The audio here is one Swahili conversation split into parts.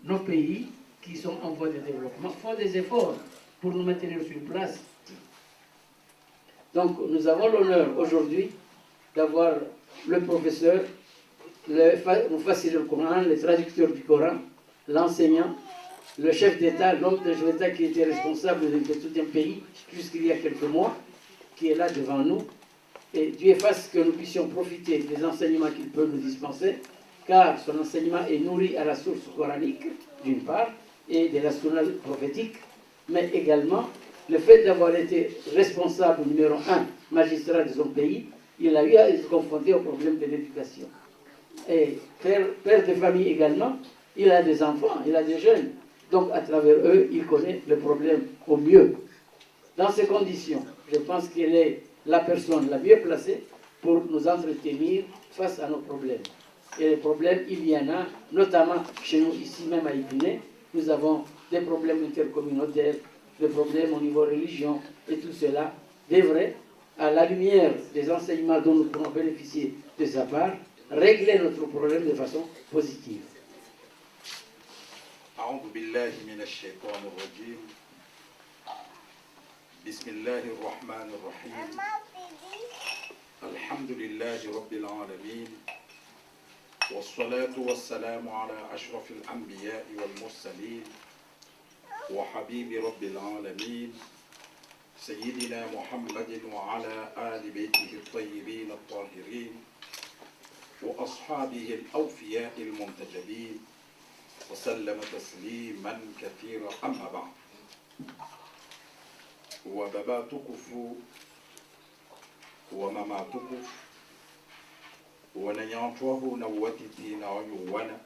nos pays qui sont en voie de développement font des efforts pour nous maintenir sur place. Donc nous avons l'honneur aujourd'hui d'avoir le professeur, le mufassir du Coran, le traducteur du Coran, l'enseignant, le chef d'État, l'homme de l'État qui était responsable de tout un pays jusqu'il y a quelques mois, qui est là devant nous. Et Dieu fasse que nous puissions profiter des enseignements qu'il peut nous dispenser, car son enseignement est nourri à la source coranique, d'une part, et de la sunna prophétique, mais également le fait d'avoir été responsable numéro 1 magistrat de son pays, il a eu à se confronter au problème de l'éducation. Et père de famille également, il a des enfants, il a des jeunes. Donc à travers eux, il connaît le problème au mieux. Dans ces conditions, je pense qu'il est la personne la mieux placée pour nous entretenir face à nos problèmes. Et les problèmes, il y en a, notamment chez nous, ici même à Épinay, nous avons des problèmes intercommunautaires, des problèmes au niveau religion, et tout cela devrait, à la lumière des enseignements dont nous pourrons bénéficier de sa part, régler notre problème de façon positive. أعوذ بالله من الشيطان الرجيم بسم الله الرحمن الرحيم الحمد لله رب العالمين والصلاة والسلام على أشرف الأنبياء والمرسلين وحبيب رب العالمين سيدنا محمد وعلى آل بيته الطيبين الطاهرين وأصحابه الأوفياء المنتجبين وسلم تسليما كثيرا. أما بعد وبابا tukufu وماما tukufu wananyantwahu na watiti na wanyuwana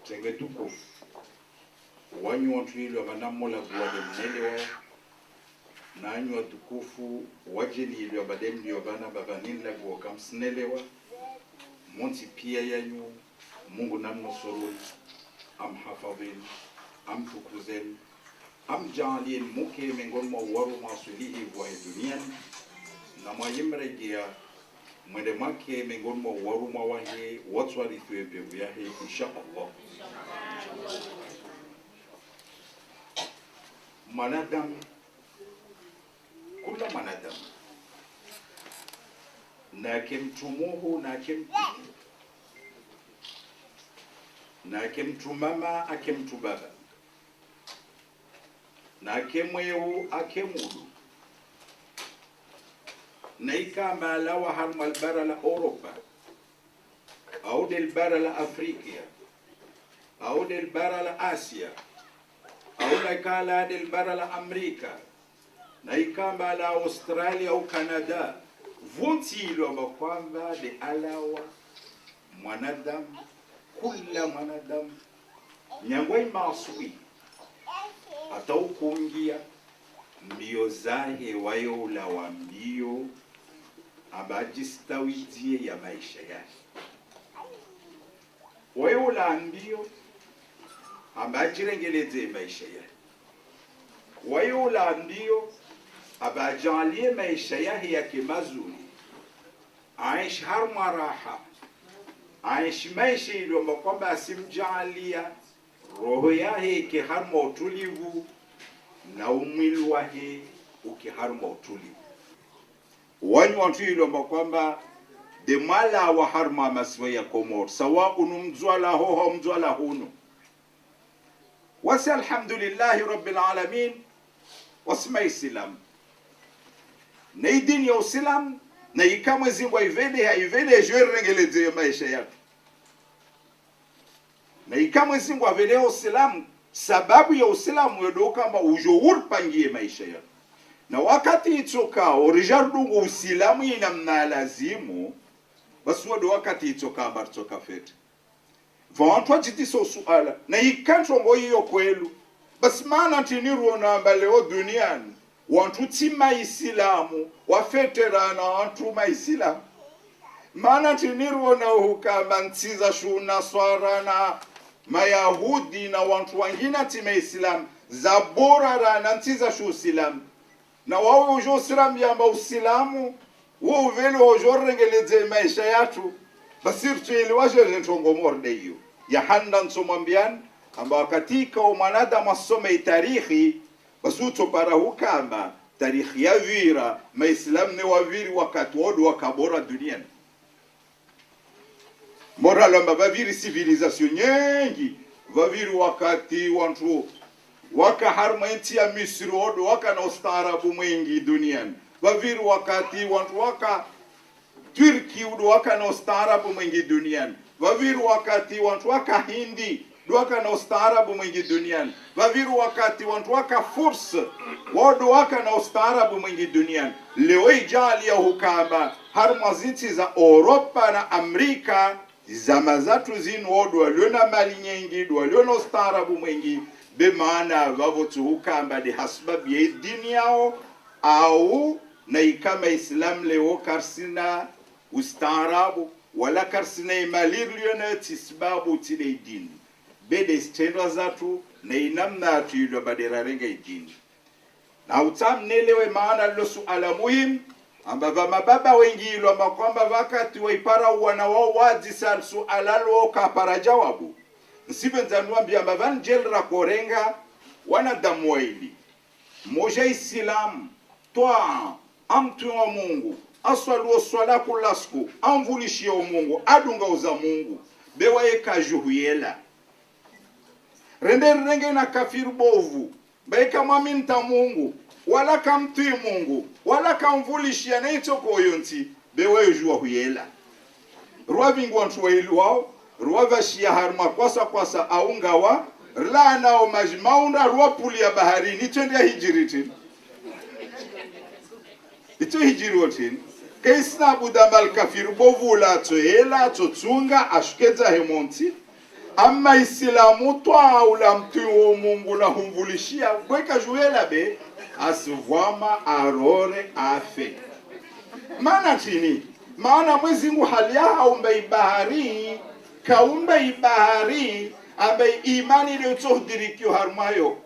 tenge tukufu wanyuantwilo manamula guwademnelewa na anywa tukufu wajelilwa bademliwa bana babanila guwakamsnelewa monti pia yanyu Mungu namnusuruni amhafadhini amtukuzeni amjaalien muke miongoni mwa waru masulihi wa duniani na mwayimrejea mwende make miongoni mwa waru mwawahe watu warithiwe pevu yahe insha Allah. Mwanadamu, kula mwanadamu na kemtumuhu na kemtumu na akemtu mama akemtu baba na akemwewu akemulu na ikamba lawa harma albara la Europa au del bara la Afrika au del bara la Asia au la kala del bara la Amerika na ikamba la Australia au Canada vutilo makwamba de alawa mwanadamu kula mwanadamu nyangwai masui ataukungia mbio zahe wayola wa mbio abajistawizie ya maisha yake wayola mbio abajirengeleze maisha yake wayola mbio abajalie maisha yake mazuri aish harma raha aishi maisha iliomba kwamba asimjaalia roho yahe ikiharma utulivu na umwili wahe ukiharma utulivu. Wanyu wantu iliomba kwamba demala wa harma maswa ya Komor sawa unumzwala hoho mzwala hunu wasi alhamdulillahi rabbil alamin wasma islam na idini ya usilam na ikamwe zingwa ivede jwerengeleze maisha yake na ikamwe zingwa vede usilamu sababu ya usilamu yodo kama ujour pangie maisha yake na wakati itoka orijardungu usilamu inamna lazimu basi wodo wakati itoka bartoka fete vantwa jitiso suala na ikantongo hiyo kwelu basi maana tiniru na baleo duniani wantu tima isilamu wafeterana wantu maisilamu maana tiniru na hukama ntiza shuna swara na mayahudi na wantu wangina tima isilamu zabora rana ntiza shu isilamu na wawe ujo usilamu yamba usilamu uo uveli ujo rengeleze maisha yatu basirtu ili waje rentongo morde yu ya handa nsomambian amba katika mwanadamu asome tarikhi basi utopara hukamba tarikhi ya vira maislamu ne waviri wakati wodo wakabora duniani morala mbaviri civilisation nyingi vaviri wakati wantu waka harma nchi ya Misri wodo waka na ustaarabu mwingi duniani vaviri wakati wantu waka Turki wodo waka na ustaarabu mwingi duniani vaviri wakati wantu waka Hindi waka na ustaarabu mwingi duniani vaviri wakati wantu waka Furs wodo waka na ustaarabu mwingi duniani leo ijali ya hukamba harma zinchi za Europa na Amerika zama zatu zinu wodo waliona mali nyingi waliona ustaarabu mwingi be maana vavotu hukamba de hasbabu ya dini yao au na ikama Islam leo karsina ustaarabu wala karsina imalir liona tisbabu tile dini bede stendwa zatu na inamna atu yilo badera renga dini na utamnelewe maana lo suala muhimu ambava mababa wengi ilo amba kwamba wakati waipara wana wao wazi sal suala lo kapara jawabu nsibe nzanuambia ambava njelra korenga wanadamu waili moja Islam toa amtu wa Mungu aswalu swala kulasku amvulishia Mungu adunga uza Mungu bewa ekajuhuyela renge na kafiru bovu baika maminta Mungu wala kamtui Mungu wala kamvulishia na itoko yonti bewa yujua huyela ruwa vingu wantu wa ilu wao ruwa vashia harma kwasa aungawa la nao majmaunda ruwa puli ya bahari nitende hijiriti ito hijiri wotin kaisna budambal kafiru bovu la toela totunga ashukeza hemonti ama Islamu toa ula mtu wa Mungu na humvulishia kweka juela be asivwama arore afe maana chini maana Mwenyezi Mungu halia haumba ibahari kaumba ibahari ambaye imani ile utodirikio harmayo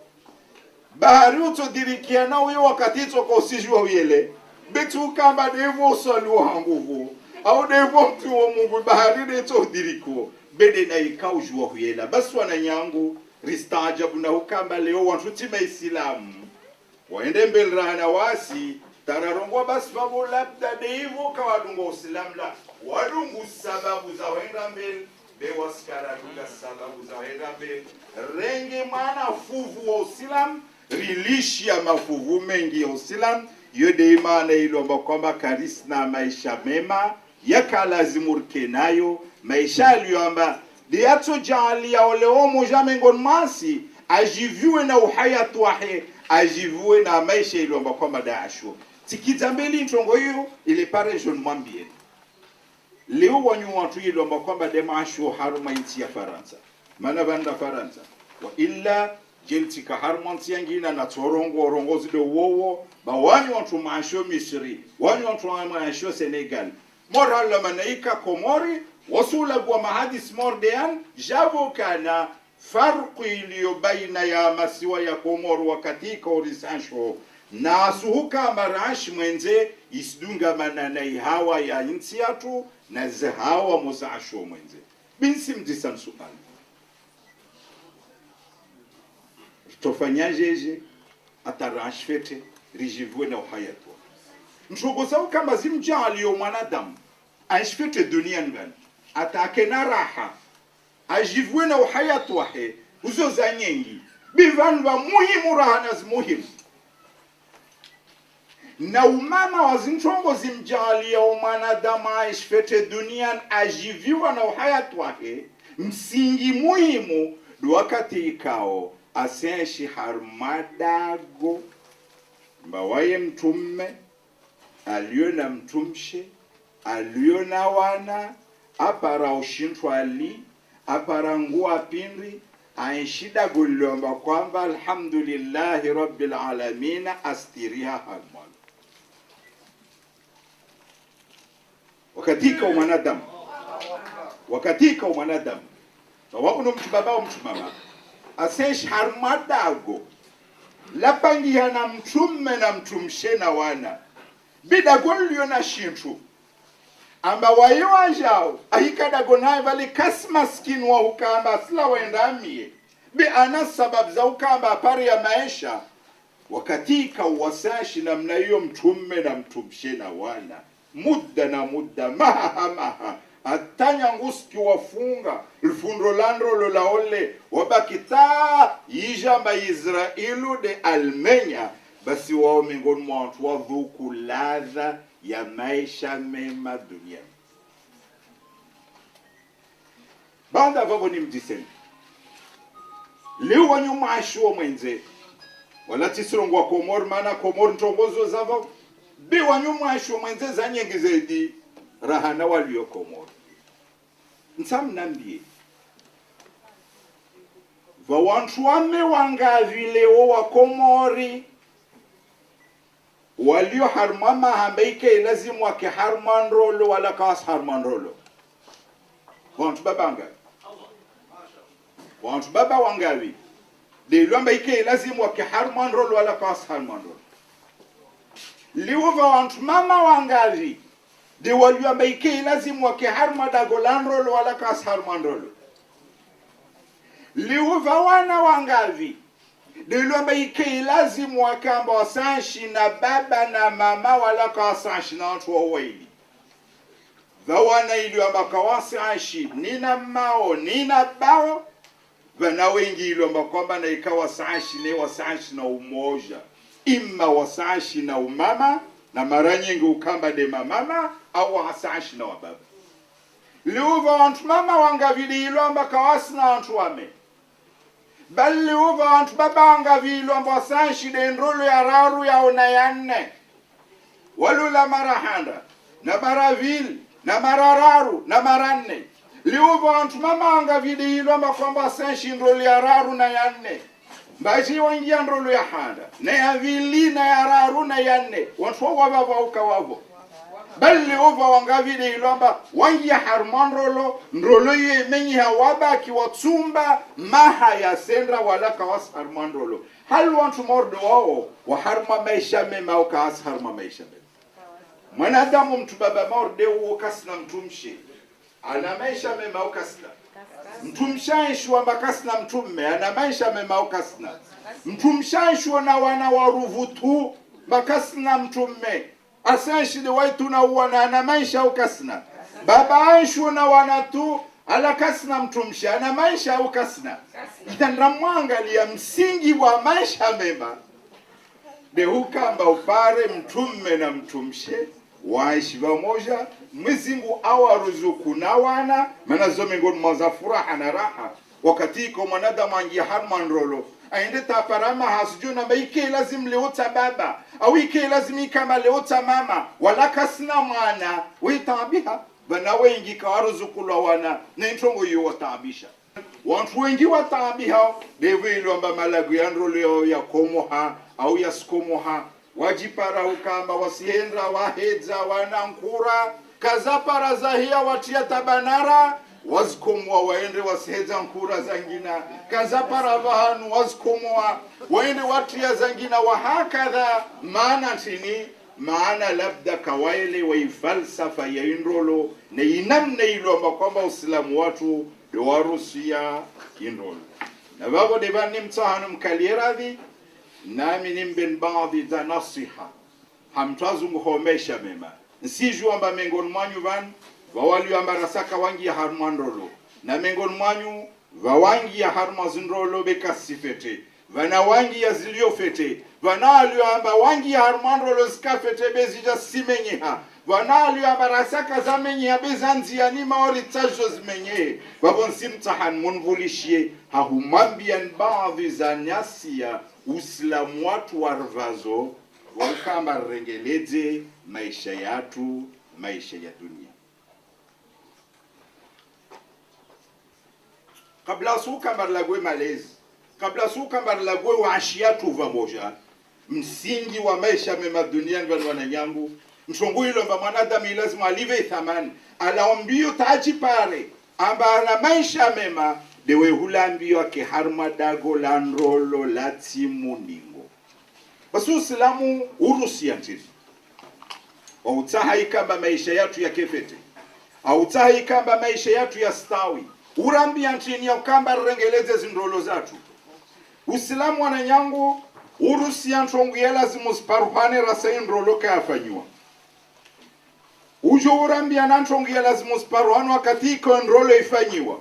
bahari utodirikia na uyo wakati toko usijua uyele betu kamba devo saluwa nguvu au devo mtu wa Mungu bahari ile utodiriko bede na ikaujua uyela basi wananyangu ristajabu na ukamba leo wantutima Islamu waende mbelrana wasi tararongwa basi babu labda devo kawadungo Uislamu la wadungu sababu za wenda mbele bewaskara duga sababu za wenda mbele renge maana fuvu wa Uislamu rilishi ya mafuvu mengi ya Uislamu yode imana ilomba kwamba karisna maisha mema yakalazimurke nayo maisha aliyoamba diato jali ya oleo moja mengon masi ajiviwe na uhayatu wahe ajiviwe na maisha ilomba kwamba daasho tikitambeli ntongo hiyo ile pare jeune mwambie leo wanyu watu ilomba kwamba demasho haruma inti ya Faransa mana banda Faransa wa illa jeltika harmonti yangina na torongo rongozi de wowo ba wanyu watu maasho Misri wanyu watu maasho Senegal morala manaika Komori wasula kwa mahadis mordean javo kana farqu iliyo baina ya masiwa ya Komoro wakatika orisansho na suhuka marash mwenze isdunga manana ihawa ya inti yatu na zahawa musasho mwenze binsi mdisan suali tofanyajeje atarash fete rijivwe na uhayatu mshugo sawa kama zimjali yo mwanadamu aishfete dunia ngani atake na raha ajivwe na uhayatu wahe uzo za nyengi bivan wa muhimu raha na muhimu na umama wa zinchongo zimjali ya mwanadamu aishfete dunia ajiviwa na uhayatu wahe msingi muhimu wakati ikao asenshi harmadago mbawaye mtumme aliyo na mtumshe aliyo na wana apara ushintwa ali apara nguwa pindri aishida gulomba kwamba alhamdulillahi rabbil alamin astiriha harman wakatika mwanadamu wakuno mtu baba au mtu mama asesh harmadago lapangi yana mtume na mtumshe na wana bida golio na shintu amba wayo ajao ahikada gonaye vale kasma skin wa hukamba sila waendamie bi ana sababu za ukamba apari ya maisha wakatika uwasashi namna hiyo mtume na mtumshe na wana muda na muda maha atanya nguski wafunga lfundo landro lolaole wabakita yijamba Israelu de Almenya basi wao miongoni mwa watu wadhuku ladha ya maisha mema duniani. Banda vavo ni mjiseni leo wanyuma ashuo mwenze wala tisirongo wa Komoro maana Komoro ntongozo zavo bi wanyuma ashuo mwenze za nyingi zaidi rahana walio Komoro. Nsam nambie va wantu wame wangavile wa Komori walio harmama hambeike lazimu wake harmanrolo wala kawas harmanrolo wantu babanga wantu baba wangavi de lomba ike lazimu wake harmanrolo wala kawas harmanrolo liuva wantu mama wangavi de walio mbeike lazimu wake harmadagolanrolo wala kawas harmanrolo liuva wana wangavi Dilomba ike lazimu wakamba wasanshi na baba na mama wala kawasanshi na watu wawaili. Dhawana ili amba kawasanshi nina mao nina bao. Vana wengi ili amba kwamba na ikawa sanshi ne wasanshi na umoja. Ima wasanshi na umama na mara nyingi ukamba de mamama au wasanshi na wababa. Liuva wantu mama wangavili ili amba kawasi na wantu wame. Bali uva wantu babanga vilo amba sanshi dendrolo ya raru ya onayanne. Walula marahanda, na maravili, na marararu, na maranne. Liuva wantu mamanga vilo amba kwamba sanshi ndrolo ya raru na yanne. Baji wangia ndrolo ya handa, na ya vili na ya raru na yanne. Wantu wababa ukawabo. Bali uva wangavide ilomba wangia harmanrolo ndrolo ye menyi hawaba kiwatsumba maha ya sendra wala kawas harmanrolo. Hal wantu mordo wao wa harma maisha mema au kawas harma maisha mema. Mwanadamu mtu baba morde uo kasna mtumshi. Ana maisha mema au kasna. Mtumshaishu amba kasna mtumme. Ana maisha mema au kasna. Mtumshaishu na wana waruvutu makasna mtumme. Asanshi de waitu na wana na maisha au kasna. Baba aishu na wana tu ala kasna mtumshi ana maisha au kasna. Itandra mwangalia msingi wa maisha mema. De hukamba upare mtume na mtumshe waishi pamoja mwezingu awaruzuku na wana maana zo miongoni mwa furaha na raha wakati iko mwanadamu angia harmanrolo aende taparama hasujuna maike lazim leota baba au ike lazim kama leota mama wala kasna mwana witabiha bana wengi kawaruzuku la wana na ntongo yo watabisha wantu wengi watabiha devilo amba malagu ya ndrolo ya komoha au ya skomoha wajipara ukamba wasihendra wahedza wanankura kazapara zahia watia tabanara wazkomwa waende wasihedza nkura zangina kazapara vahanu wazkomwa waende watia zangina wahakadha maana tini maana labda kawaile wa falsafa ya indrolo na inamna ilo amba kwamba uislamu watu do warusia indrolo na babo devani mtahanu mkalieradhi nami nimben baadhi za nasiha hamtazu muhomesha mema nsiju amba mengoni mwanyu van wawali amba rasaka wangi ya harmandrolo na mengoni mwanyu wawangi ya harmazindrolo bekasifete vana wangi ya ziliofete vana alio amba wangi ya harmandrolo skafete bezija simenyeha vana alio amba rasaka zamenyeha bezanzi ya nima ori tajo zimenye wabonsi mtahan munvulishie hahumambian baadhi za nyasia Uislamu watu warvazo wakamba rengeleze maisha yatu maisha ya dunia. Kabla suka marlagwe malezi, kabla suka marlagwe waashiatu vamoja, msingi wa maisha mema duniani wana nyangu, mshongu hilo mba mwanadamu lazima alive thamani, alaombio taji pare, amba ana maisha mema, dewe hulambio ake harmadago landrolo latimu ningo. Basu Uislamu urusi antiri. Wautaha ikamba maisha yatu ya kefete. Autaha ikamba maisha yatu ya stawi. urambia ntini ya ukamba rengeleze zindolo zatu usilamu wananyangu urusi ya ntongu ya lazimu sparuhane rasa indrolo kafanywa ujo urambia na ntongu ya lazimu sparuhane wakati iko ndrolo ifanyiwa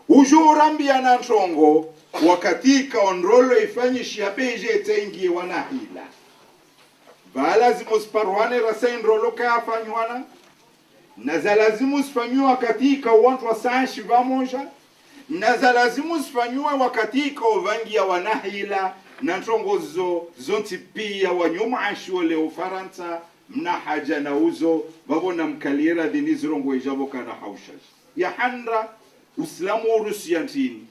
ujo urambia na ntongo wakati iko ndrolo ifanyishi ya beje tengi wanahila valazimu sparuhane rasa indrolo kafanywa na za lazimu sifanywa wakati iko watu wasanshi vamoja na za lazimu sifanywa wakati iko vangi ya wanahila na ntongozo zonti pia wanyuma ashole ufaransa mna haja na uzo babona mkaliera dinizirongo ijabo kana haushash ya handra uislamu urusi ntini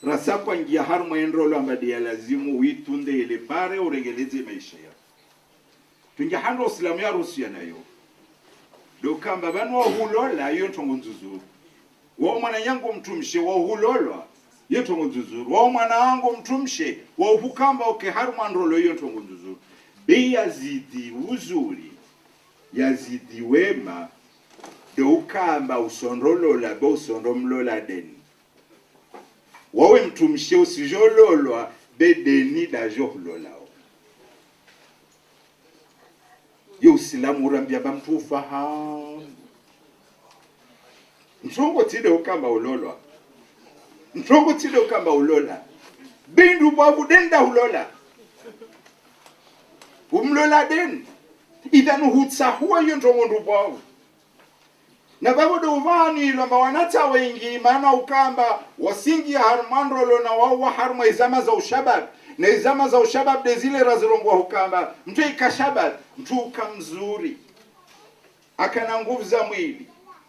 rasa kwa ngia harma endrolo ambadi ya lazimu uitunde ile pare urengeleze maisha ya tungia handra uislamu ya rusia nayo dokamba banu wa hulola yo ntongo nzuzuru wa mwana yangu mtumshe wa hulolwa yeto nguzuru wa mwana wangu mtumshe wa ukamba oke haruma ndrolo yeto nguzuru be yazidi uzuri yazidi wema de ukamba usondrolo la bo sondomlola deni wawe mtumshe usijololwa be deni da johlolao yo usilamu urambia bamtufa ha mchongo tide ukamba ulolwa ntongo tide ukamba ulola bindu babu denda ulola umlola den idhanu hutsa huwa yo ntongo ndubabu na babu dovani lamba wanata wengi maana ukamba wasingi harmandrolo na wawa harma izama za ushabab na izama za ushabab de zile razirongwa ukamba mtu ikashabab mtu ukamzuri akana nguvu za mwili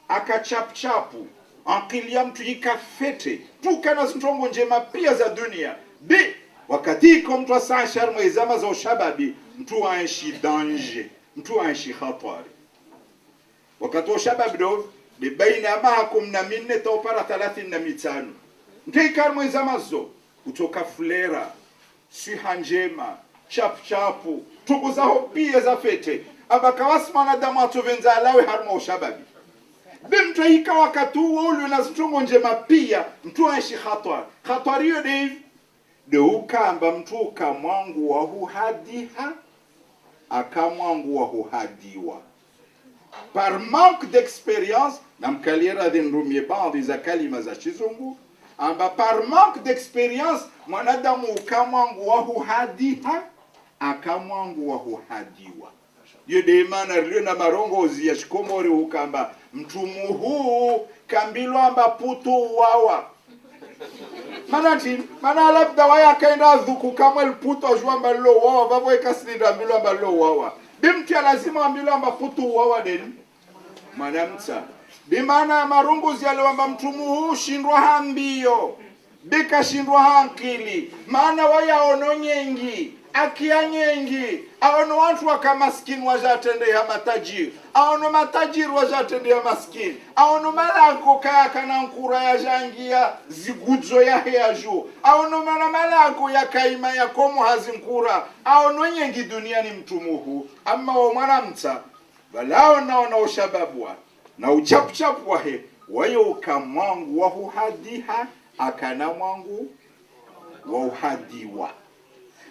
akachapchapu ankilia mtu ikafete tukana zintongo njema pia za dunia be wakati iko mtu asashar mwezama za ushababi mtu aishi danger mtu aishi khatari wakati wa shababi do de baina mahakum na minne tawpara 35 mtu ikar mwezama zo kutoka flera siha njema chapchapu tuko zao pia za fete abakawasma na damu atuvenza alawe harma ushababi bimtu hika wakati ule na zitungo njema pia mtu aishi khatari hiyo de ukamba mtu kamwangu wa huhadiha akamwangu wa huhadiwa par manque d'expérience na mkaliera dindumie baadhi za kalima za chizungu amba par manque d'expérience mwanadamu ukamwangu wa huhadiha akamwangu wa huhadiwa yo de mana rio na marongozi ya shikomori ukamba mtumu huu kambilo amba putu wawa mana labda waya kaenda dhuku kama putu ajua amba lo wawa vavo ikasinida ambilo amba lo wawa bimtia lazima ambilo amba putu wawa deni manamta bimana marongozi ya leo amba mtumu huu shindwa hambio bika shindwa hankili maana waya ono nyengi akia nyengi aono watu wakamaskini wajatende ya matajiri aono matajiri wajatende ya maskini aono malako kaya kana nkura ya jangia zigudzo ya heaju aono malako ya kaima ya komo hazinkura aono nyengi duniani mtumuhu ama wa mwanamta balao naona ushababwa na uchapuchapu wahe wayo ukamwangu wa uhadiha akana mwangu wa uhadiwa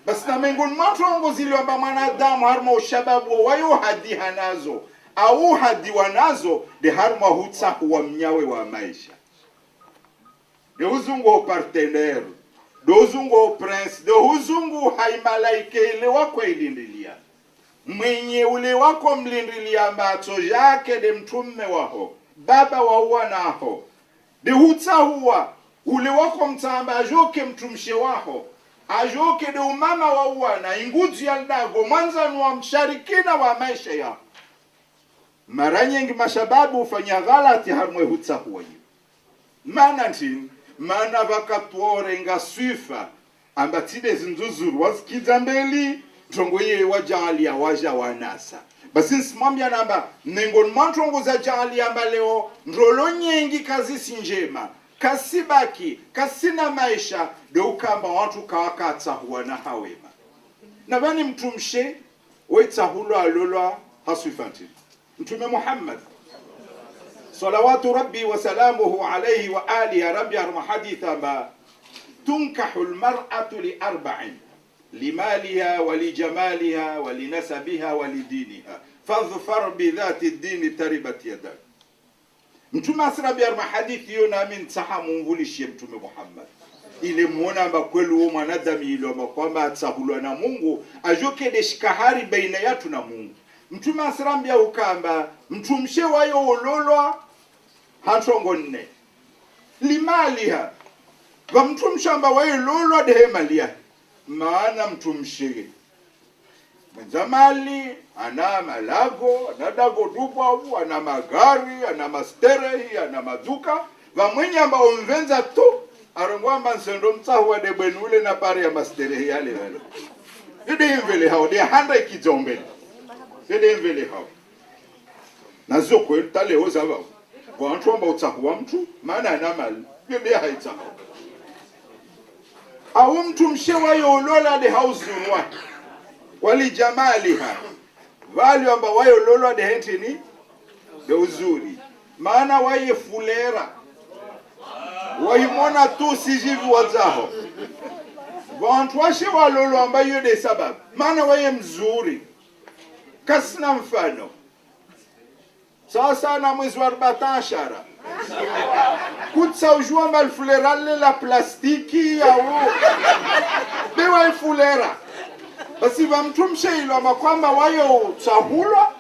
basi na mengoni matrongo zile amba mwanadamu harma ushababu wayo hadiha nazo au hadiwa nazo de harma hutsa huwa mnyawe wa maisha de uzungu partenaire de uzungu prince de uzungu haimalaike ile wako ilindilia mwenye ule wako mlindilia macho yake de mtume waho baba wa wanaho de hutsa huwa ule wako mtamba ajoke mtumshe waho ajoke de umama wa uwana inguzi ya ndago mwanzanu wa msharikina wa maisha ya mara nyingi mashababu ufanya ghalati harmwe hutsa huwa mana ntini mana vakatuore nga swifa ambatide zinzuzuru wasikiza mbeli tongo ye wajali ya waja wanasa basi nsimambia namba mengoni mwantongo za jali amba leo ndrolo nyengi kazi sinjema kasibaki kasina maisha do ukamba watu kawakatsa huwa na hawema na bani mtumshe wetsa hulo alolwa haswifantini mtume Muhammad salawatu rabbi wa salamuhu alayhi wa alihi ya rabbi arma haditha ma tunkahu almar'atu li arba'in limaliha wa lijamaliha wa linasabiha wa lidiniha fadhfar bidhati ad-din taribat yadak. Mtume asrabi arma hadithi yo nami ntahamu mvulishie Mtume Muhammad ile muona amba kweli huo mwanadamu ile amba kwamba atsahulwa na Mungu ajoke deshikahari baina yatu na Mungu. Mtume asrambia ukamba mtumshe wayo ololwa hatongo nne limaliha wa mtumshamba wayo ololwa dehe malia maana mtumshe mzamali ana malago ana dago dubavu ana magari ana masterehi ana maduka wa mwenye amba omvenza tu arongwamba nsendo mtahu wa debwenule na pare ya masterehi yale wale ide mvele hao de handa ikizombe ide mvele hao nazo kweli tale ozaba kwa mtu amba utahu wa mtu maana ana mali yeye haitahu au mtu mshewa yolola de hauzunwa wali jamaliha wali amba wayo lolo de hentini de uzuri maana waye fulera waimona tu sijivi wazaho wantu washe walolo amba yode sababu maana waye mzuri kasina mfano sasa na mwezi wa 14 kutsa ujua malfulerale la plastiki au bewa fulera basi vamtumshe ilo ama kwamba wayo tsahulwa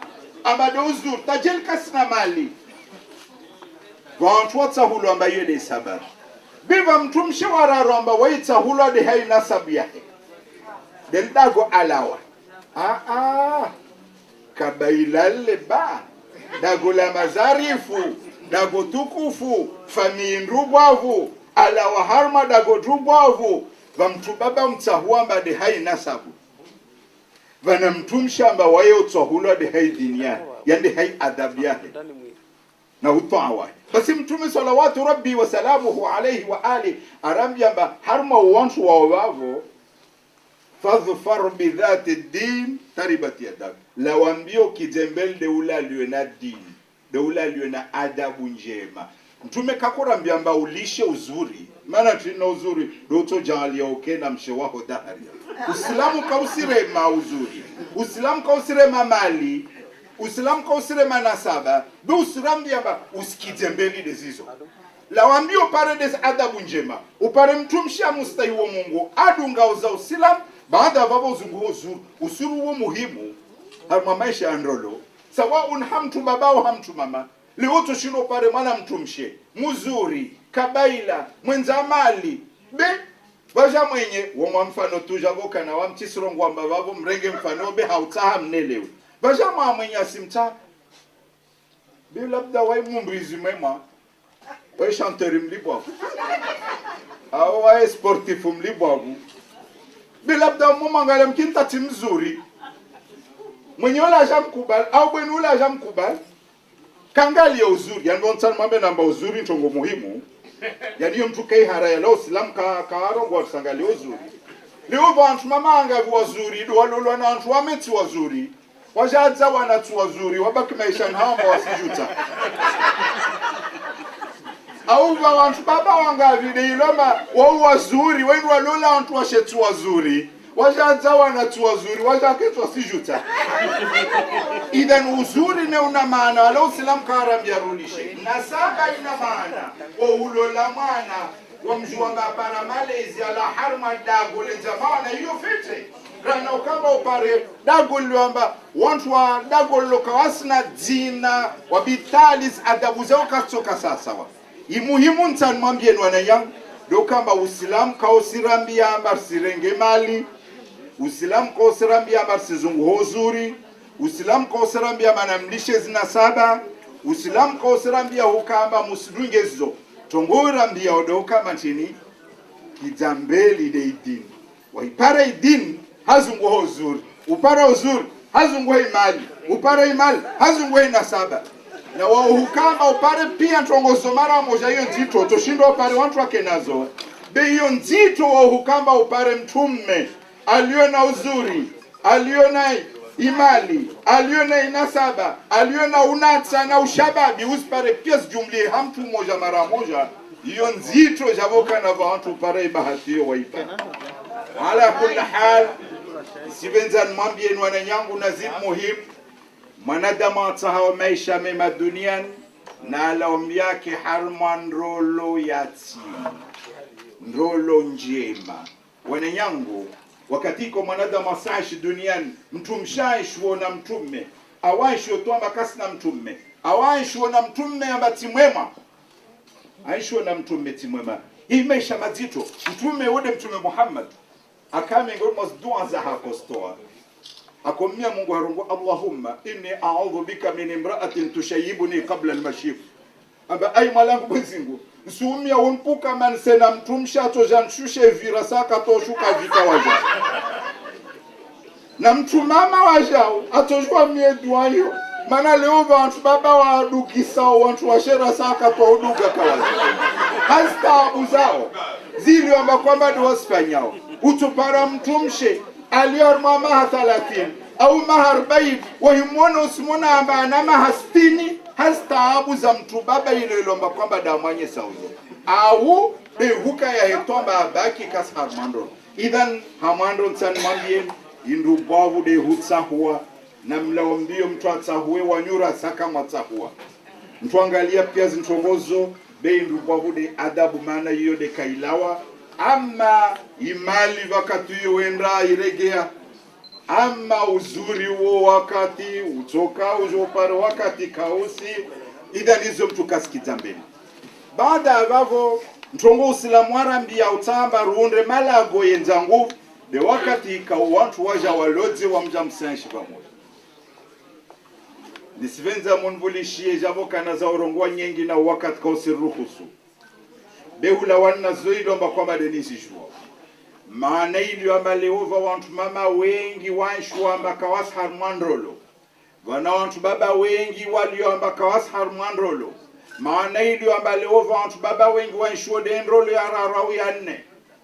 ama douzur tajel kasina mali vantu tsahulwa amba yede sababu biva mtumshe wararo amba wayo tsahulwa de hai nasabu yake del dago alawa kabailale ba dago la mazarifu dago tukufu famindrubwavu alawa harma dago drubwavu vamtu baba mtsahuamba de hai nasabu vana mtumsha amba waye utsahulwa de hai dunia yande hai adabu yake na utawa basi mtume salawatu rabbi wa salamuhu alayhi wa ali arambia amba harma wantu wa wavo fadhfar bi dhati ad-din taribat yadak lawambio kijembel de ulaliwe na dini de ulaliwe na adabu njema. Mtume kakurambia amba ulishe uzuri maana tuna uzuri doto jalia okena mshe wako dahari. Uislamu kausire mauzuri, Uislamu kausire mali, Uislamu kausire manasaba, do usirambi amba usikizembeli dezizo. Lawambio pare des adabu njema, upare mtumsha mustahi wa Mungu adunga uza Uislamu baada baba uzungu uzuri, usuru wa muhimu harma maisha androlo. Sawa unhamtu babao hamtu mama. Leo tushino pare mwana mtumshe muzuri kabaila mwenza mali be baja mwenye wa mfano tujagoka na wamtisrongo amba babo mrenge mfano be hautaha mnelewe baja mwenye asimta be labda wai mumbrizi mema wai chanteur mlibwa au wai sportif mlibwa be labda mumangala mkinta timzuri mwenye wala jamkubal au bwenu wala jamkubal kangali ya uzuri yani wonsan mambe namba uzuri ntongo muhimu yani yo mtu kai haraya leo Islam ka arongo sangali uzuri leo bantu mamanga wazuri do walolo na watu wameti wazuri wajaza wanatu wazuri wabaki maisha nao wasijuta au bantu baba wanga vile iloma wao wazuri wenu walola watu washetu wazuri wajaza wanatu wazuri wajaketwa sijuta idhan uzuri ne una maana wala Uislamu karambia rulishe nasaba ina maana wa ulola mwana wa mjuanga para malezi ala harma dago le jamana hiyo fite rana ukamba upare dago liwamba wantu wa dago lokawasna jina wa bitalis adabu zao katsoka sasawa imuhimu ntan mwambie nwana yang do kamba Uislamu kausirambia amba sirenge mali Uislamu kausirambia amba sizungu hozuri Uislamu kausirambia manamlishe zinasaba Uislamu kausirambia hukamba musidungezo tongorambia odoka mantini kizambeli de idini waipara idini hazungu hozuri upara uzuri hazungu imali upara imali hazungu nasaba na wao hukamba upare pia tongozo mara moja hiyo nzito toshindo upare watu wake nazo be hiyo nzito wao hukamba upare mtume aliona uzuri aliona imali aliona inasaba aliona unatsa na ushababi usipare pies jumli hamtu moja mara moja hiyo nzito javoka na watu pare bahati waipa ala kulli hal sibenza mwambie ni wananyangu nazim muhim mwanadamu atahawa maisha mema duniani na laum yake harman rolo yati rolo njema wananyangu wakati kwa mwanadamu asaishi duniani mtu mshaishi na mtume awaishi otuamba kasi na mtume awaishi na mtume ambati mwema aishi na mtume timwema hii maisha mazito mtume wode mtume Muhammad akame ngoma dua za hakostoa akomia Mungu harungu Allahumma inni a'udhu bika min imra'atin tushayibuni qabla al-mashib amba ay malangu mwezingu nsumia unpuka man sena mtumsha to janshushe vira saka to shuka vikawaja na mtu mama wajao atojua mie dua hiyo maana leo watu baba wa dukisa watu washera saka to uduga kawaja hasta uzao zili amba kwamba ndio wasifanyao utupara mtumshe aliyor mama 30 au mahar bayt wahimona usimona amba ana mahastini hastaabu za mtu baba ile ilomba kwamba damanye sauzo au behuka ya hetomba abaki kas harmando idhan hamando tsan mambie indu babu de hutsahua na mlaombio mtu atsahue wanyura saka matsahua mtu angalia pia zintongozo be indu babu de adabu maana hiyo de kailawa ama imali wakati yoenda iregea ama uzuri huo wakati utoka ujopare wakati kausi idhanizo mtu kasikita mbele baada ya vavo mtongo usilamu arambia utamba ruunde malago yenzangu de wakati kauwantu waja walodze wa mja msanshi pamoja nisivenza munvulishie javoka na za urongwa nyengi na wakati kausiruhusu behula wana zoido mba kwamba denisi shua maana ili amba leova wantu mama wengi wanshu amba kawas harmandrolo wana wantu baba wengi walio amba kawas harmandrolo maana ili amba leova wantu baba wengi wanshu dendrolo ya rarau ya nne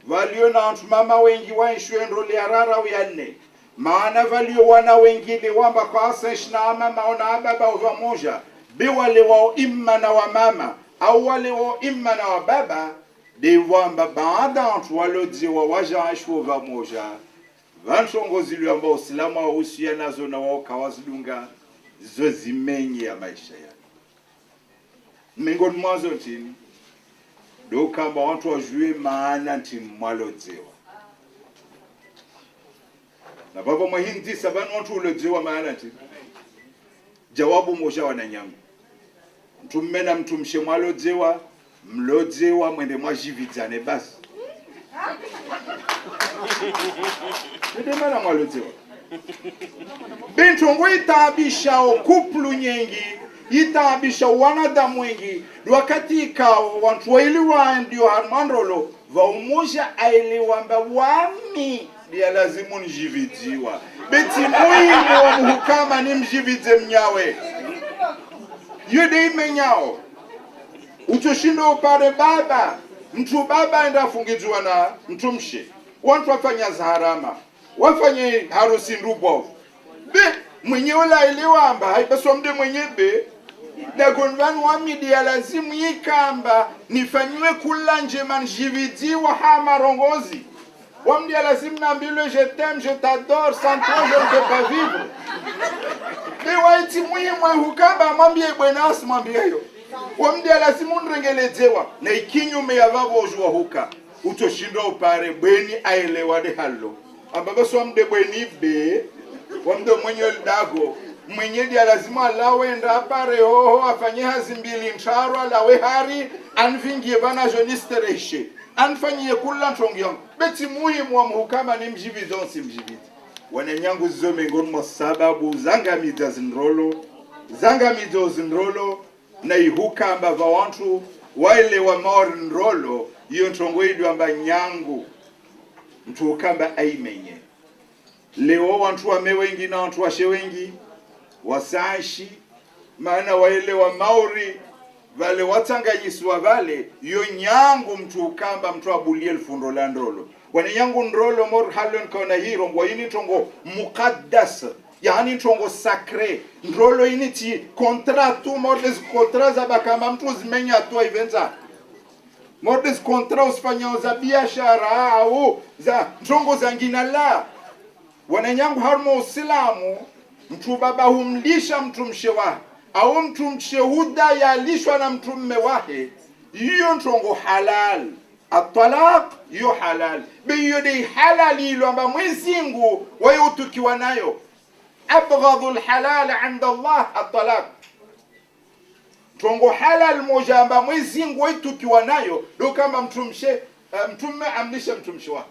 walio na wantu mama wengi wanshu dendrolo ya rarau ya nne maana walio wana wengi lewamba kawas na mama ona baba uva moja bewale wao imma na wa mama au wale wao imma na wa baba Dewamba baada watu waliodziwa waja ashwa moja vanshongozi ambao usalama wa usia nazo na wao kawazidunga zozimenye ya maisha ya miongoni mwazo tini do kamba watu wajue maana ntini mwalodziwa na baba mahindi sabani watu waliodziwa maana ntini jawabu moja wananyangu mtu mmena mtu mshe mwalodziwa mlodzewa mwende mwajividzane basi ndemana mwalodzewa bintongo itabisha kuplu nyengi itabisha wanadamu wengi wakati ikao watu wailiwa ndio harmandrolo va umoja ailiwamba wami dia lazimu njividziwa beti muhimu wa muhukama ni mjividze mnyawe yude imenyao utoshindo upare baba mtu baba enda fungizwa na mtumshe watu wafanya zaharama wafanye harusi ndubovu be mwenye ula iliwamba haipaswa mde mwenye be dagonvanu wa media lazimu yikamba nifanywe kula njema njividziwa hama rongozi wa mdia lazimu nambile je t'aime je t'adore sans toi je ne peux pas vivre be waiti muhimu hukamba mwambie bwenasi mwambie yo wamdi alazimu nrengelezewa na ikinyume ya vavo ojua huka utoshindo upare bweni aelewa de halo ambabaso wamde bweni be wamde mwenye dago mwenye di alazimu alawe enda apare hoho afanye hazi mbili ntaro alawe hari anvingie vana jonistereshe anfanyie kula ntongiong beti muhimu wa muhukama ni mjivizonsi mjiviti wananyangu zizo mengoni mwa sababu zangamizo zinrolo na ihuka amba va wantu wale wa maori nrolo iyo ntongoidu amba nyangu mtu ukamba aimenye leo wantu wame wengi na wantu washe wengi wasashi maana wale wa maori vale watanganyiswa vale iyo nyangu mtu ukamba mtu abulie elfundo la nrolo wane nyangu nrolo mor halon kona hiro mbwa ini tongo mukaddas yani ntongo sacré ndrolo initi contratu mordes kontra za bakama mtu zimenya tu ivenza mordes kontra usifanya za biashara au za ntongo za ngina la wananyangu harmo usilamu mtu baba humlisha mtu mshewa au mtu mshehuda yalishwa na mtu mmewahe hiyo ntongo halal at-talaq hiyo halal biyo di halali ilo amba mwezingu wayutukiwa nayo abghadul halal inda Allah at-talaq ntongo halal moja amba mwezingu wayutukiwa nayo do kama mtume amlisha mtu mshewa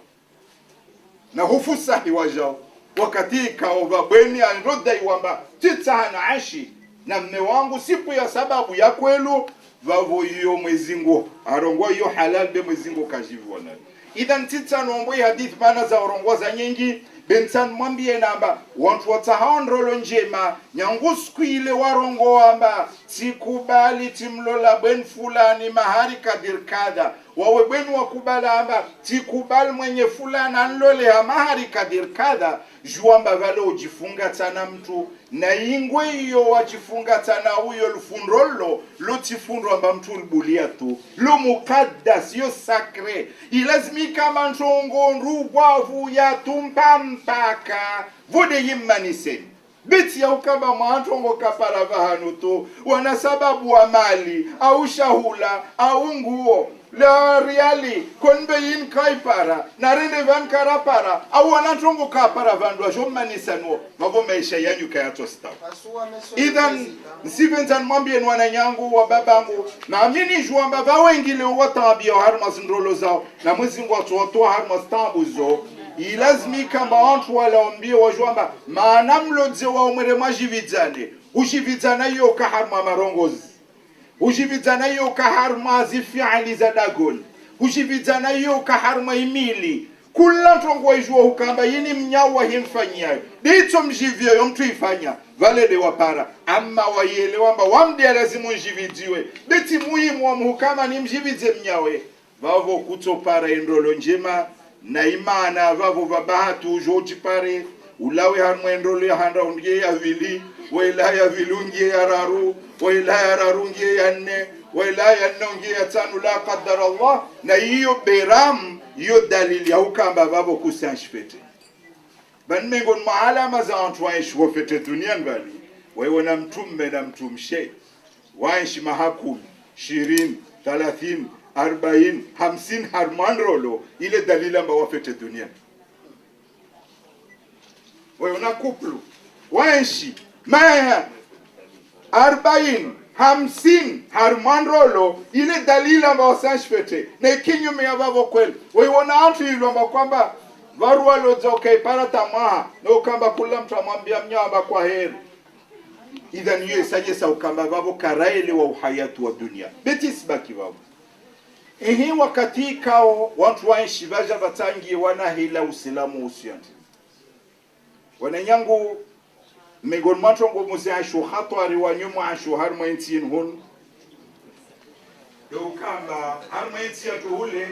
na hufusahi wajao wakati kaova bweni anroda iwamba titana ashi na mme wangu siku ya sababu ya kwelu vavo hiyo mwezingu arongwa hiyo halal be mwezingu kajivwa nayo idhan titana ombo hadith bana za orongoza nyingi bensan mwambie namba watu watahandrolo njema nyangu siku ile warongo amba sikubali timlola ben fulani mahari kadir kada wawe benu wakubala amba tikubali mwenye fulana nlole ha mahari kadir kada juamba vale ujifunga tana mtu na ingwe hiyo wajifunga tana huyo lufundrolo lo tifundro amba mtu ulbulia tu lo mukaddas yo sacre ilazimika mantongo nrubwavu ya tumpampaka vude yimmanise biti ya ukaba mwantongo kapara vahanu tu wana sababu wa mali au shahula au nguo la riali konbe yin kaipara na rende van karapara au wanatongo kapara vandwa jommanisa no mavo maisha yanyu kayato sta idhan nsivenza mwambie nwana nyangu wa babangu na amini juamba vawengile watabia harma zindrolo zao na mwezingu watu harma stambuzo ilazimika mbaantu walaombie wajuamba maana mlodze wa umere majividzane ujividzana hiyo kaharma marongozi ujividzana hiyo kaharma zifiali za dagol ujividzana hiyo kaharma imili kula ntongo ijua hukamba yini mnyawa himfanyayo dito mjivyo yo mtu ifanya vale de wapara amma wayelewa mba wamdia lazimu njividziwe beti muhimu wa mhukama ni mjividze mnyawe vavo kutopara indrolo njema na imana vavo vabahatu ujoji pare ulawe harmwendolo ya handa ungie ya vili waila ya vilungie ya raru waila ya rarungie ya nne waila ya nne ungie ya tanu la qaddar Allah na hiyo beram hiyo dalili ya ukamba vavo kusanshfete ban mengon maalama za antwaish wafete duniani bali waiwana mtumme na mtumshe waishi mahakumi 20 30 40 50 harmanrolo ile dalili amba wafete duniani waiwana kuplu waishi maya 40 50 harmanrolo ile dalili amba wasanshfete na kinyume ya vavo kweli waiwana antu ilo amba kwamba varua lodzo kaipara tamaha na ukamba kula mtu amwambia mnyamba kwa heri idhan yue sajesa ukamba vavo karaele wa uhayatu wa dunia betis baki vavo ehi wakati kao watu waishi vaja vatangi wana hila usilamu usianti wananyangu megon matongo muzi ashu hatwari wa nyuma ashu harma intin hun ukamba harma intin atu hule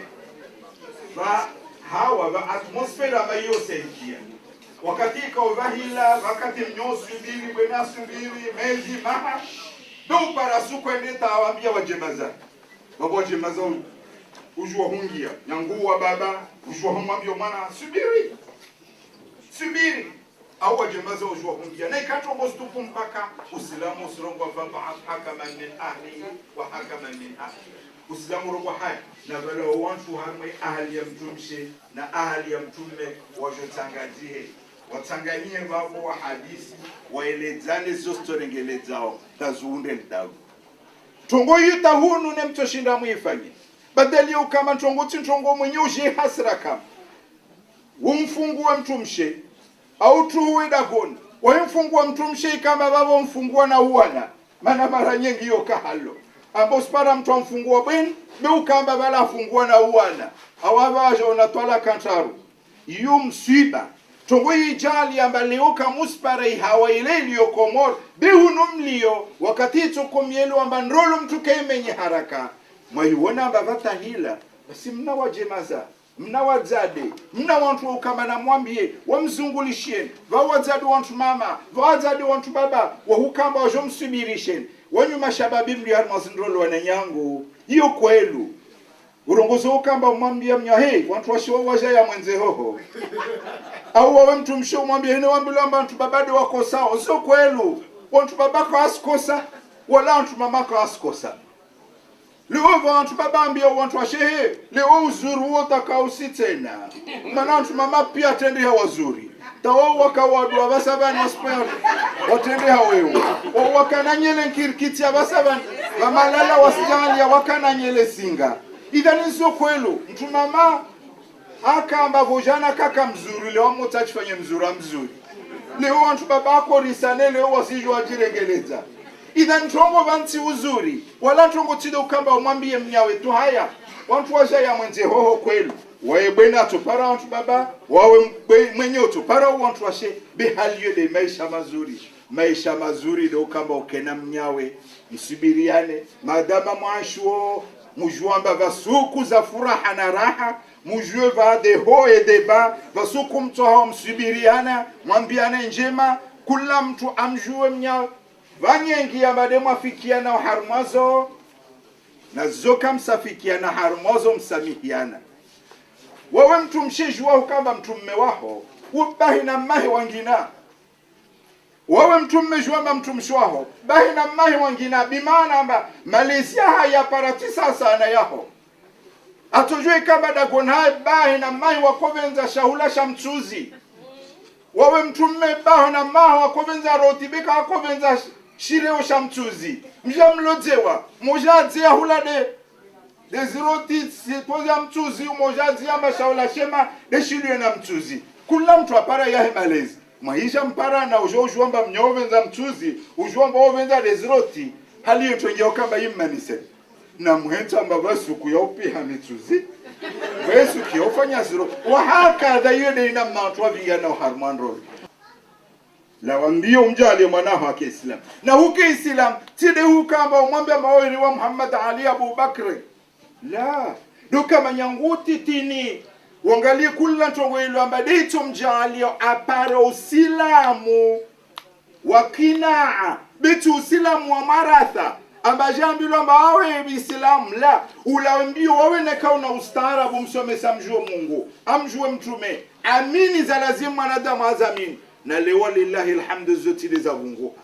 va hawa va atmosfera va yosenkia wakati kaovahila wakati mnyosu bili bwena subiri mezi maha do para sukwendeta awambia wajemaza babo wajemaza ujua hungia nyanguwa baba ujua humambio mwana subiri au wajemaza ujua hungia na ikatongo stupu mpaka usilamu usirongwa baba hakaman min ahli wa hakaman min ahli usilamu rogwa haya na vale wantu hamwe ahli ya mtumshe na ahli ya mtume wajotangazie watanganyie vavo wa hadisi waelezane zostorengelezao tazuunde ndago tongo yuta hunu ne mtoshinda muifanye badali ukama tongo mwenye uje hasra kama umfungue mtumshe au tuwe dagoni wamfungua mtumshe kama vavo mfungua na uwana maana mara nyingi yo kahalo ambo spara mtu amfungua bwen beukamba bala afungua na uwana awavaja unatwala kantaru yu msiba tongo ijali ambalioka muspara ihawa ile iliyo komor behunumlio wakati tukomielu ambandrolo mtu kaimenye haraka mwaiwona ambavata hila basi mna wajemaza mna wazade mna wantu kama na mwambie wamzungulisheni wawazade wantu mama wawazade wantu baba wahukamba wajomsubirisheni wanyu mashababi mli harmazindrolo wananyangu hiyo kwelu urongozo ukamba umwambia mnya hey wantu washiwa wajaya mwenze hoho au wawe mtu msho umwambia hine wambilamba wantu babade wako sawa sio kwelu wantu babako asikosa wala wantu mamako asikosa leo wantu babambia wantu washehe leo uzuru wotakausi tena maana wantu mama pia tende wazuri tawo wakawadu abasabani wasper watende hawewe wakananyele nkirikiti abasabani bamalala wasijali wakananyele singa idhani sio kwelu mtu mama akamba vojana kaka mzuri leo mutachifanye mzuri leo wantu babako risane leo wasijwa jirengeleza idhan tongo vanti uzuri wala tongo tido ukamba umwambie mnyawe tu haya wantu wajaya mwenze hoho kwelu wae bwena tupara wantu baba wawe mwenye tupara wantu washe bihalio de maisha mazuri leo ukamba ukena mnyawe msubiriane madama mwashuo mujuamba vasuku za furaha na raha mujue va de ho et de ba vasuku mtu hao msubiriana mwambiane njema kula mtu amjue mnyawe vanyengi ya mademu afikiana harmazo na zoka msafikiana harmazo msamihiana wewe mtu mshijua ukamba mtu mme wako ubahi na mahi wangina wewe mtu mmejua mtu mshwaho bahi na mahi wangina bimaana amba Malaysia haya paratisa sana yaho atujue kama dagonai bahi na mahi wakovenza shahula shamchuzi wewe mtu mme bahi na mahi wakovenza rotibika wakovenza shireo shamchuzi mjamlojewa mojadzia hula de ziroti sipozi ya mchuzi mojadzia mashaula shema de shireo na mchuzi kula mtu apara yahe malezi maisha mpara na ujuamba mnyovenza mchuzi ujuamba ovenza de ziroti hali yotongea kamba yimanise na muhenta mbabasu kuyopiha mchuzi wesu kiofanya ziro wa hakadha yode ina matwa vigana harmanro la wambio umjali mwanaho wa Kiislam na huke Islam tide hukamba umwambia maoiri wa Muhammad Ali Abu Bakr la duka manyanguti tini wangalie kula ntongo ilo ambadito mjali apare usilamu wakinaa bitu usilamu wa maratha ambajambilo amba awe Islam la ulambio wawe nekauna ustaarabu msomesa mjue Mungu amjue mtume amini za lazima mwanadamu azamini na leo lillahi alhamdu zote za Mungu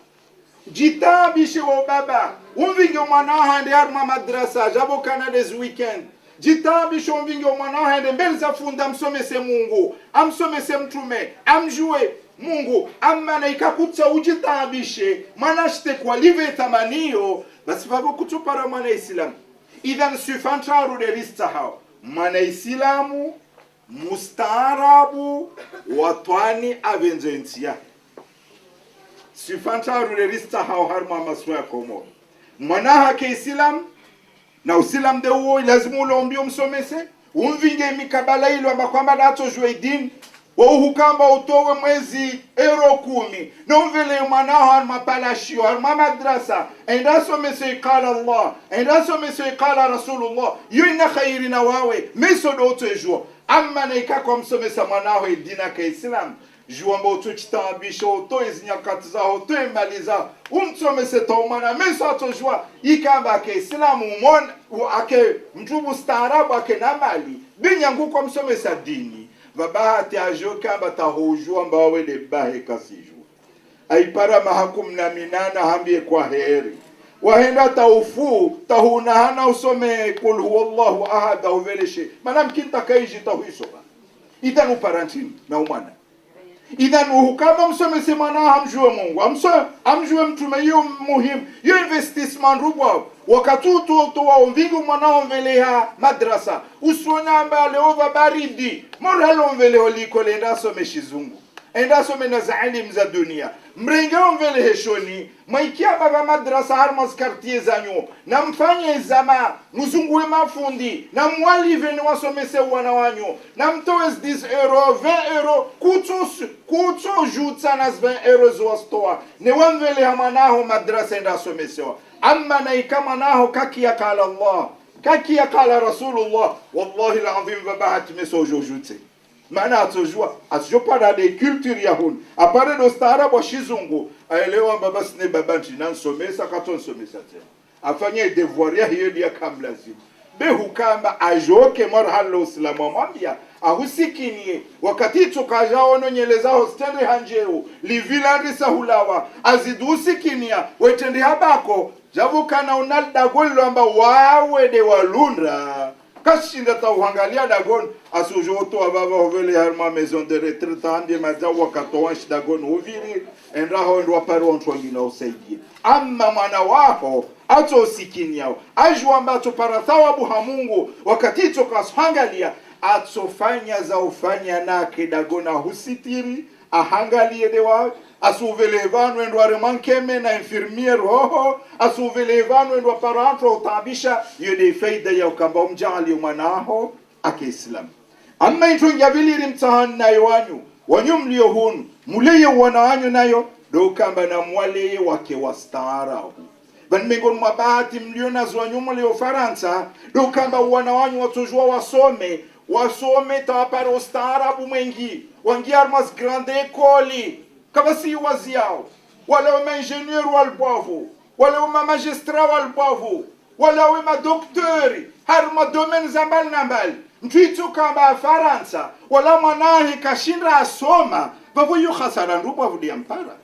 jitabishe wa baba umvinge mwana hande harma madrasa jabo kana des weekend jitabishe umvinge mwana hande mbele za funda msomese Mungu amsomese mtume amjue Mungu amma na ikakutsa ujitabishe manashte kwa live tamanio basi babo kutupara mwana Islam idhan sifantaru de listahao mwana Islamu mustaarabu watwani avenjentia sifantaru de listahao harma maswa komo mwana hake Islam na usilam de uo lazima ulombio msomese umvinge mikabala ilo amba kwamba dato jwe dini hukamba utowe mwezi €10 na umvele mwanaho harma palashio harma madrasa endaso mese ikala Allah endaso mese ikala Rasulullah yu ina khairi na wawe meso do utojua amma na ikako msomesa mwanaho idina ka Islam jua mba utochitabisho utoe nyakati zao utoe mali zao umsomese taumana meso atojua ikamba ka Islam umon ake mtubu staarabu ake na mali binyangu kwa msomesa dini vabahati ajoka batahujua mbawe de bahe kasiju aipara mahakum na minana hambie kwa heri wahenda taufu tahuna hana usome kul huwallahu ahad au veleshe manam kinta kaiji tahuisoba idan uparantini na umana idan uhukama msome semana hamjue Mungu amjue mtume hiyo muhimu hiyo investissement rubwa wakatutu to wa vingu mwanao mveleha madrasa usona ambale ova baridi moralo mveleho liko lenda some shizungu enda some na zaalim za dunia mrenga mvele heshoni maikia baba madrasa harmas quartier zanyo na mfanye zama mzunguwe mafundi na mwalive ni wasomese wana wanyo na mtoe 10 euro 20 euro kuto jutsa na 20 euro zwastoa ne wamvele hamanaho madrasa enda somesewa amma na ikama naho kakia kala Allah kaki ya kala Rasulullah wallahi alazim babahat mesojo jute maana atujua de culture ya hun apare do staarabu wa shizungu aelewa baba sine baba ntina nsomesa kato nsomesa tena afanye devoir ya hiyo dia kamlazimu behu kamba ajoke marhala uislamu mwambia ahusikinie wakati tukajaono nyeleza hostende hanjeu livilandi sahulawa azidusikinia wetendi habako javukana unalda gollo amba wawe de walundra kashinda tauhangalia dagon asujoto ababa ovele harma maison de retraite ande mazawa katoanshi dagon uviri enraho ndo paro ntwangina usaidie amma mwana wako ato sikinyao ajua ambacho para thawabu ha Mungu wakati tukashangalia atofanya za ufanya nake dagona husitiri ahangalie dewa asuvelevano ndo aremankeme na infirmier hoho asuvelevano ndo paranto utabisha yode faida ya ukamba mjali mwanaho akiislam amma itunja viliri mtahani nayo wanyu mlio hunu muleye wanawanyu nayo do kamba na mwale wake wastaarabu ban mengon mabahati mliona zwanyu mlio Faransa do kamba wanawanyu watujua wasome tawapare ustaarabu mwengi wangi armas grande école kama si waziao wala wama ingénieur walbovu wala wama magistrat walbovu wala wama docteur harma domaine zambal nambal mtwitu kamba Faransa wala mwanahi kashinda asoma babu yu khasara ndupo vudia mpara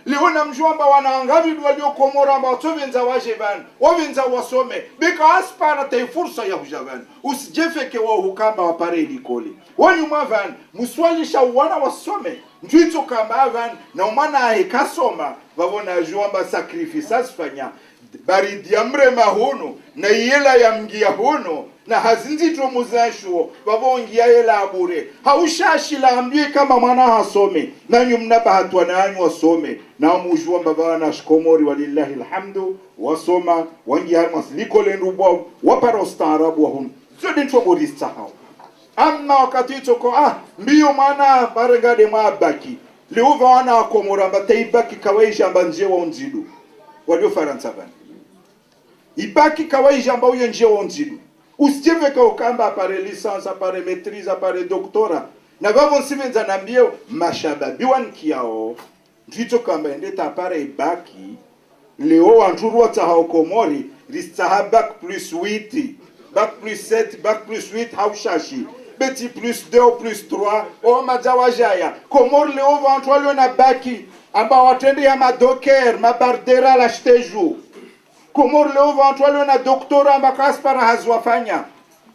leona mjomba wanaangavi walio Komora ambao tovenza wajevan wavenza wasome bika aspara te fursa ya hujavan usijefeke wao hukamba wapare likoli wani mavan muswalisha wana wasome ndito kamba van na umana hekasoma vavona jomba sacrifices fanya baridi amre mahono na yela ya mgia hono na hazinzito muzasho vavongia yela abure haushashi la ambie kama mwana hasome nanyu mnabahatwa nanyu wasome na mujua mbavana shikomori walillahi alhamdu wasoma wangi harmas likole ndubo wapara ustaarabu wahun zodi ntobodista hao amma wakati toko mbio mwana barengade mabaki liuva wana Komora mbateibaki kawaisha mbanje wa unzidu walio Faransa bani ibaki kawaisha mba uye nje wa unzidu usijeve ka ukamba apare licence apare maîtrise apare doctorat na vavo nsivenza nambio mashababi wankiao ndito kamba endeta apare ibaki leo anturu hao Komori listaha bac plus 8 bac plus 7 bac plus 8 haushashi beti plus 2 plus 3 o majawajaya Komori leo vantwalio na baki amba watende ya madoker mabardera la shteju Komori leo vantwalio na doktora amba kaspara hazwafanya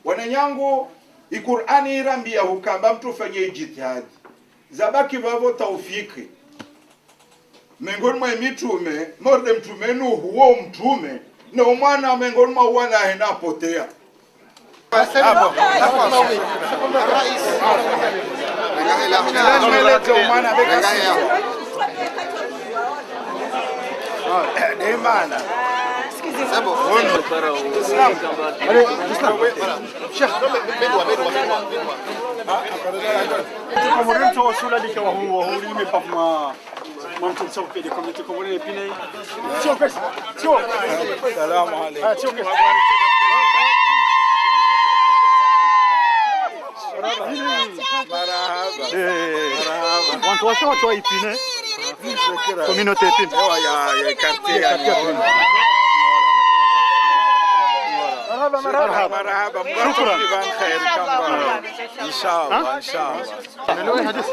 wananyangu ikurani irambia hukamba mtu fanye jitihadi zabaki vavo taufiki mengoni mwa mitume morde mtumenu huo mtume na umwana mengoni mwa wana henapotea Watu wa Ipine communauté Ipine ya quartier مرحبا شكرا خير ان شاء الله ان شاء الله